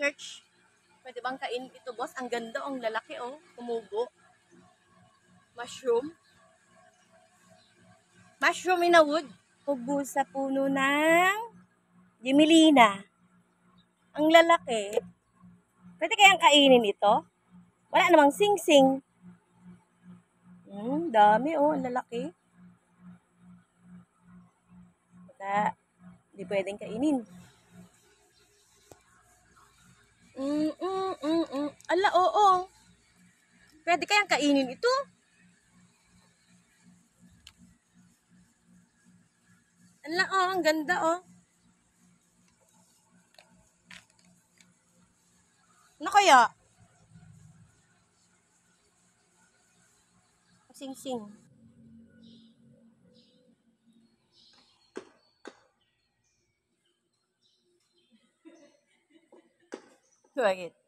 search. Pwede bang kainin ito, boss? Ang ganda, ang lalaki, oh. Tumubo. Mushroom. Mushroom in a wood. Ubo sa puno ng Gemmelina. Ang lalaki. Pwede kayang kainin ito? Wala namang sing-sing. Dami, oh. Ang lalaki. Baka, hindi pwedeng kainin. Ala, oo. Pwede kayang kainin ito? Ala, oh, ang ganda, oh. Ano kaya? Sing-sing. Bakit?